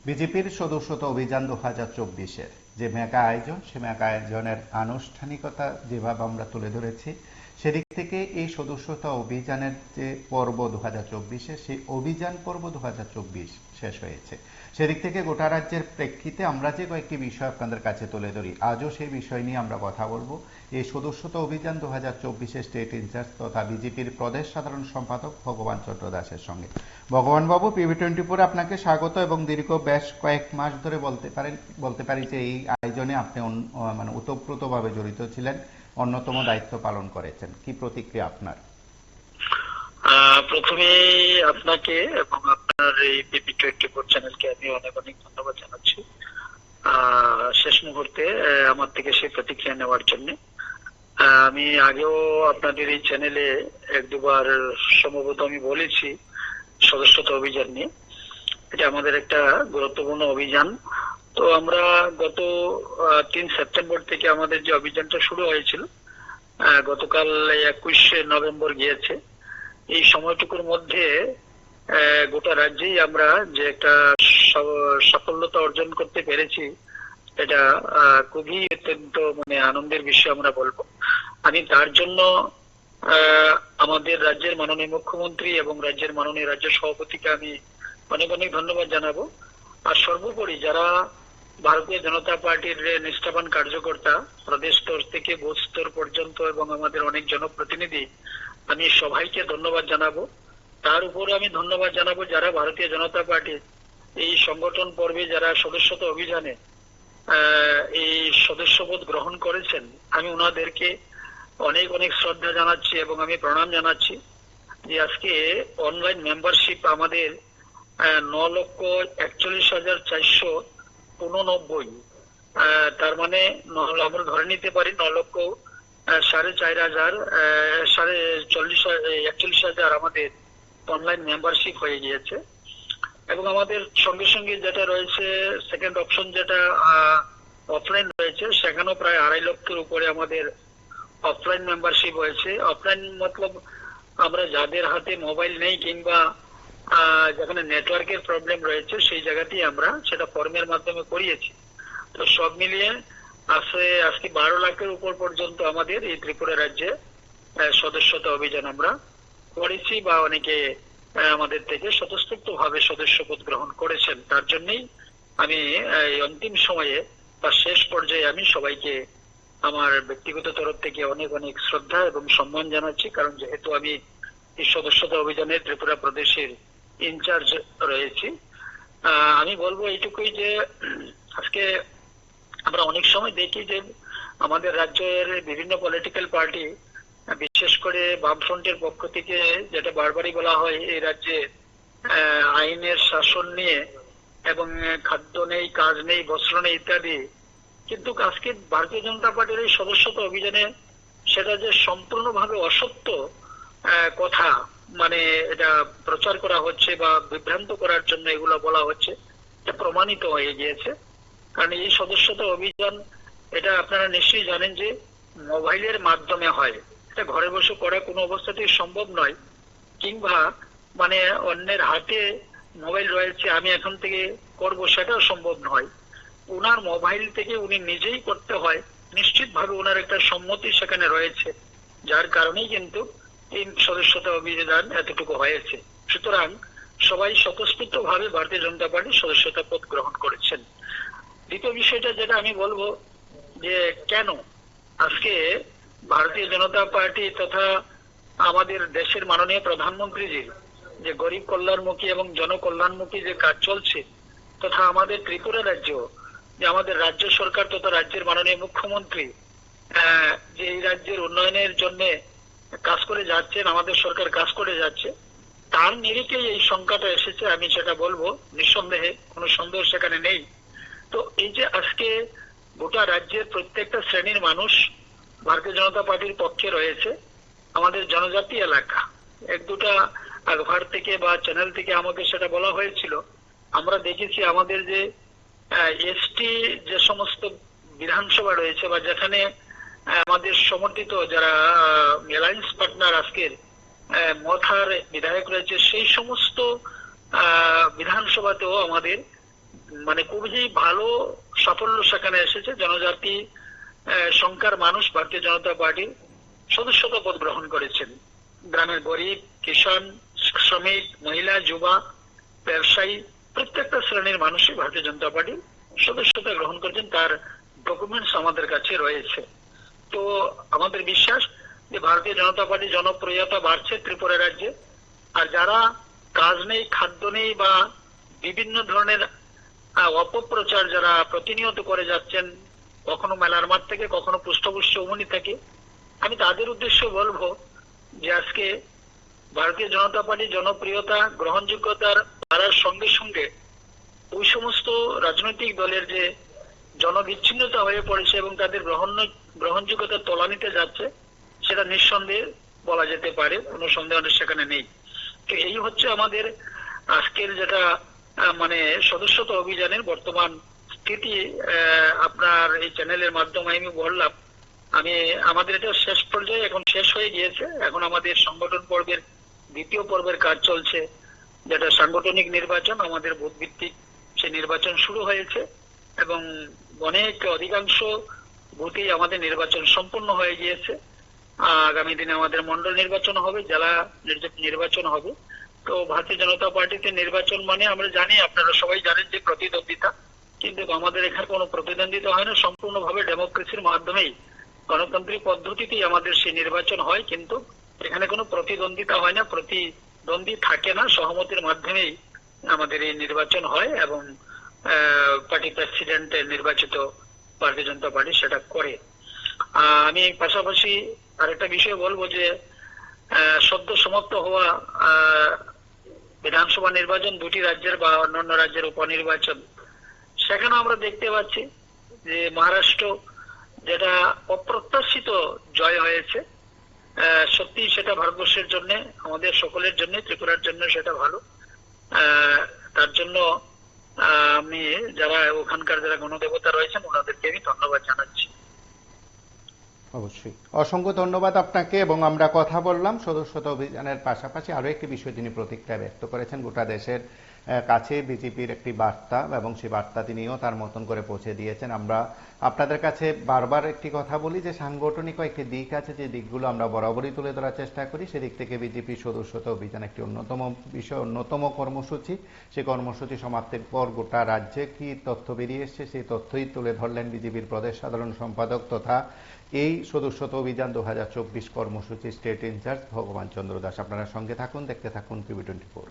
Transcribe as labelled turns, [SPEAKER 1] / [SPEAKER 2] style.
[SPEAKER 1] বিজেপির সদস্যতা অভিযান 2024-এর যে মেগা আয়োজন, সে মেগা আয়োজনের আনুষ্ঠানিকতা যেভাবে আমরা তুলে ধরেছি, সেদিক থেকে এই সদস্যতা অভিযানের যে পর্ব 2024-এ, সেই অভিযান পর্ব 2024 শেষ হয়েছে। সেদিক থেকে গোটা রাজ্যের প্রেক্ষিতে আমরা যে কয়েকটি বিষয় আপনাদের কাছে তুলে ধরি, আজও সেই বিষয় নিয়ে আমরা কথা বলবো। এই সদস্যতা অভিযান 2024-এর স্টেট ইনচার্জ তথা বিজেপির প্রদেশ সাধারণ সম্পাদক ভগবান চন্দ্র দাসের সঙ্গে। ভগবান বাবু, PV24 আপনাকে স্বাগত এবং দীর্ঘ বেশ কয়েক মাস ধরে বলতে পারি যে এই আয়োজনে আপনি মানে ওতপ্রোতভাবে জড়িত ছিলেন, অন্যতম দায়িত্ব পালন করেছেন। কি প্রতিক্রিয়া আপনার?
[SPEAKER 2] প্রথমে আপনাকে এবং আপনার এই PV24 চ্যানেলকে আমি অনেক অনেক ধন্যবাদ জানাচ্ছি শেষ মুহূর্তে আমার থেকে সেই প্রতিক্রিয়া নেওয়ার জন্য। আমি আগেও আপনাদের এই চ্যানেলে এক দুবার সম্ভবত আমি বলেছি সদস্যতা অভিযান নিয়ে। এটা আমাদের একটা গুরুত্বপূর্ণ অভিযান। তো আমরা গত 3 সেপ্টেম্বর থেকে আমাদের যে অভিযানটা শুরু হয়েছিল, গতকাল 21 নভেম্বর গিয়েছে। এই সময়টুকুর মধ্যে গোটা রাজ্যেই আমরা যে একটা সাফল্যতা অর্জন করতে পেরেছি, এটা খুবই অত্যন্ত আনন্দের বিষয় আমরা বলবো। আমি তার জন্য আমাদের রাজ্যের মাননীয় মুখ্যমন্ত্রী এবং রাজ্যের মাননীয় রাজ্য সভাপতিকে আমি অনেক অনেক ধন্যবাদ জানাবো। আর সর্বোপরি যারা ভারতীয় জনতা পার্টির নিষ্ঠাবান কার্যকর্তা, প্রদেশ স্তর থেকে বুথ স্তর পর্যন্ত এবং আমাদের অনেক জনপ্রতিনিধি, আমি সবাইকে ধন্যবাদ জানাবো। তার উপরে আমি ধন্যবাদ জানাবো যারা ভারতীয় জনতা পার্টির এই সংগঠন পর্বে যারা সদস্যতা অভিযানে এই সদস্যপদ গ্রহণ করেছেন, আমি ওনাদেরকে অনেক অনেক শ্রদ্ধা জানাচ্ছি এবং আমি প্রণাম জানাচ্ছি যে আজকে অনলাইন মেম্বারশিপ আমাদের 9,41,489। তার মানে আমরা ধরে নিতে পারি 9,41,000 আমাদের অনলাইন মেম্বারশিপ হয়ে গিয়েছে। এবং আমাদের সঙ্গে সঙ্গে যেটা রয়েছে সেকেন্ড অপশন, যেটা অফলাইন রয়েছে, সেখানেও প্রায় 2.5 লক্ষের উপরে আমাদের অফলাইন মেম্বারশিপ হয়েছে। অফলাইন মতলব আমরা যাদের হাতে মোবাইল নেই কিংবা যেখানে নেটওয়ার্কের প্রবলেম রয়েছে, সেই জায়গাতেই আমরা সেটা ফর্মের মাধ্যমে করিয়েছি। তো সব মিলিয়ে আজকে 12 লাখের উপর পর্যন্ত আমাদের এই ত্রিপুরা রাজ্যে সদস্যতা অভিযান আমরা করেছি, বা অনেকে আমাদের থেকে স্বতঃস্ফূর্ত ভাবে সদস্যপদ গ্রহণ করেছেন। তার জন্যই আমি এই অন্তিম সময়ে বা শেষ পর্যায়ে আমি সবাইকে আমার ব্যক্তিগত তরফ থেকে অনেক অনেক শ্রদ্ধা এবং সম্মান জানাচ্ছি, কারণ যেহেতু আমি এই সদস্যতা অভিযানের ত্রিপুরা প্রদেশের ইনচার্জ রয়েছি। আমি বলবো এইটুকুই যে আজকে আমরা অনেক সময় দেখি যে আমাদের রাজ্যের বিভিন্ন পলিটিক্যাল পার্টি, বিশেষ করে বামফ্রন্টের পক্ষ থেকে যেটা বারবারই বলা হয় এই রাজ্যে আইনের শাসন নিয়ে এবং খাদ্য নেই, কাজ নেই, বস্ত্র নেই ইত্যাদি। কিন্তু আজকে ভারতীয় জনতা পার্টির এই সদস্যতা অভিযানে সেটা যে সম্পূর্ণভাবে অসত্য কথা, এটা প্রচার করা হচ্ছে বা বিভ্রান্ত করার জন্য এগুলো বলা হচ্ছে, এটা প্রমাণিত হয়ে গিয়েছে। কারণ এই সদস্যতা অভিযান, এটা আপনারা নিশ্চয়ই জানেন যে মোবাইলের মাধ্যমে হয়। এটা ঘরে বসে করা কোনো অবস্থাতেই সম্ভব নয়, কিংবা অন্যের হাতে মোবাইল রয়েছে আমি এখন থেকে করব সেটাও সম্ভব নয়। ওনার মোবাইল থেকে উনি নিজেই করতে হয়, নিশ্চিতভাবে ওনার একটা সম্মতি সেখানে রয়েছে, যার কারণেই কিন্তু এই সদস্যতা অভিযান এতটুকু হয়েছে। সুতরাং সবাই স্বতঃস্ফূর্ত ভাবে ভারতীয় জনতা পার্টির সদস্যতা পদ গ্রহণ করেছেন। দ্বিতীয় বিষয়টা যেটা আমি বলবো যে কেন আজকে ভারতীয় জনতা পার্টি তথা আমাদের দেশের মাননীয় প্রধানমন্ত্রীজির যে গরিব কল্যাণমুখী এবং জনকল্যাণমুখী যে কাজ চলছে, তথা আমাদের ত্রিপুরা রাজ্য, যে আমাদের রাজ্য সরকার তথা রাজ্যের মাননীয় মুখ্যমন্ত্রী যে এই রাজ্যের উন্নয়নের জন্য কাজ করে যাচ্ছেন, আমাদের সরকার কাজ করে যাচ্ছে, তার নিরিখেই এই সংখ্যাটা এসেছে। আমি সেটা বলবো নিঃসন্দেহে, কোনো সন্দেহ সেখানে নেই। তো এই যে আজকে গোটা রাজ্যের প্রত্যেকটা শ্রেণীর মানুষ ভারতীয় জনতা পার্টির পক্ষে রয়েছে। আমাদের জনজাতি এলাকা, এক দুটা ঘর থেকে বা চ্যানেল থেকে আমাকে সেটা বলা হয়েছিল, আমরা দেখেছি আমাদের যে এসটি যে সমস্ত বিধানসভা রয়েছে বা যেখানে আমাদের সমর্থিত যারা অ্যালায়েন্স পার্টনার আজকের মথার বিধায়ক রয়েছে, সেই সমস্ত বিধানসভাতেও আমাদের মানে খুবই ভালো সাফল্য সেখানে এসেছে। জনজাতি সংখ্যার মানুষ ভারতীয় জনতা পার্টির সদস্যতা পদ গ্রহণ করেছেন। গ্রামের গরিব, কিষাণ, শ্রমিক, মহিলা, যুবা, ব্যবসায়ী প্রত্যেকটা শ্রেণীর মানুষই ভারতীয় জনতা পার্টির সদস্যতা গ্রহণ করেছেন। তার ডকুমেন্টস আমাদের কাছে রয়েছে। তো আমাদের বিশ্বাস যে ভারতীয় জনতা পার্টির জনপ্রিয়তা বাড়ছে ত্রিপুরা রাজ্যে। আর যারা কাজ নেই, খাদ্য নেই বা বিভিন্ন ধরনের অপপ্রচার যারা প্রতিনিয়ত করে যাচ্ছেন, কখনো মেলার মাঠ থেকে, কখনো পুষ্টপুষ্ট উমনি থেকে, আমি তাদের উদ্দেশ্য বলবো যে আজকে ভারতীয় জনতা পার্টির জনপ্রিয়তা, গ্রহণযোগ্যতার বাড়ার সঙ্গে সঙ্গে ওই সমস্ত রাজনৈতিক দলের যে জনবিচ্ছিন্নতা হয়ে পড়েছে এবং তাদের গ্রহণযোগ্যতার তলানিতে যাচ্ছে, সেটা নিঃসন্দেহে বলা যেতে পারে, কোনো সন্দেহ সেখানে নেই। তো এই হচ্ছে আমাদের আজকের যেটা মানে সদস্যতা অভিযানের বর্তমান স্থিতি। আপনার এই চ্যানেলের মাধ্যমে আমি বললাম, আমাদের এটা শেষ পর্যায়ে এখন শেষ হয়ে গিয়েছে। এখন আমাদের সংগঠন পর্বের দ্বিতীয় পর্বের কাজ চলছে, যেটা সাংগঠনিক নির্বাচন। আমাদের বুথ ভিত্তিক সেই নির্বাচন শুরু হয়েছে এবং অধিকাংশ বুথেই আমাদের নির্বাচন সম্পূর্ণ হয়ে গিয়েছে। আগামী দিনে আমাদের মন্ডল নির্বাচন হবে, জেলা নির্বাচন হবে। তো ভারতীয় জনতা পার্টিতে নির্বাচন মানে আমরা জানি, আপনারা সবাই জানেন যে প্রতিদ্বন্দ্বিতা, কিন্তু আমাদের এখানে কোনো প্রতিদ্বন্দ্বিতা হয় না। সম্পূর্ণভাবে ডেমোক্রেসির মাধ্যমেই, গণতান্ত্রিক পদ্ধতিতেই আমাদের সেই নির্বাচন হয়, কিন্তু এখানে কোনো প্রতিদ্বন্দ্বিতা হয় না, প্রতিদ্বন্দ্বী থাকে না। সহমতের মাধ্যমেই আমাদের এই নির্বাচন হয় এবং পার্টি প্রেসিডেন্টের নির্বাচিত ভারতীয় জনতা পার্টি সেটা করে। আমি পাশাপাশি আরেকটা বিষয় বলবো যে সদ্য সমাপ্ত হওয়া বিধানসভা নির্বাচন, দুটি রাজ্যের বা অন্যান্য রাজ্যের উপনির্বাচন, সেখানে আমরা দেখতে পাচ্ছি যে মহারাষ্ট্র যেটা অপ্রত্যাশিত জয় হয়েছে, সত্যি সেটা ভারতবর্ষের জন্য, আমাদের সকলের জন্য, ত্রিপুরার জন্য সেটা ভালো। তার জন্য আমি যারা ওখানকার যারা গণদেবতা রয়েছেন ওনাদেরকে আমি ধন্যবাদ জানাচ্ছি।
[SPEAKER 1] অবশ্যই অসংখ্য ধন্যবাদ আপনাকে। এবং আমরা কথা বললাম সদস্যতা অভিযানের পাশাপাশি আরো একটি বিষয় তিনি প্রতিক্রিয়া ব্যক্ত করেছেন। গোটা দেশের কাছে বিজেপির একটি বার্তা, এবং সেই বার্তা তিনিও তার মতন করে পৌঁছে দিয়েছেন। আমরা আপনাদের কাছে বারবার একটি কথা বলি যে সাংগঠনিক একটি দিক আছে, যে দিকগুলো আমরা বরাবরই তুলে ধরার চেষ্টা করি। সেদিক থেকে বিজেপির সদস্যতা অভিযান একটি অন্যতম বিষয়, অন্যতম কর্মসূচি। সেই কর্মসূচি সমাপ্তির পর গোটা রাজ্যে কি তথ্য বেরিয়ে এসছে, সেই তথ্যই তুলে ধরলেন বিজেপির প্রদেশ সাধারণ সম্পাদক তথা এই সদস্যতা অভিযান 2024 কর্মসূচি স্টেট ইনচার্জ ভগবান চন্দ্র দাস। আপনারা সঙ্গে থাকুন, দেখতে থাকুন PB24।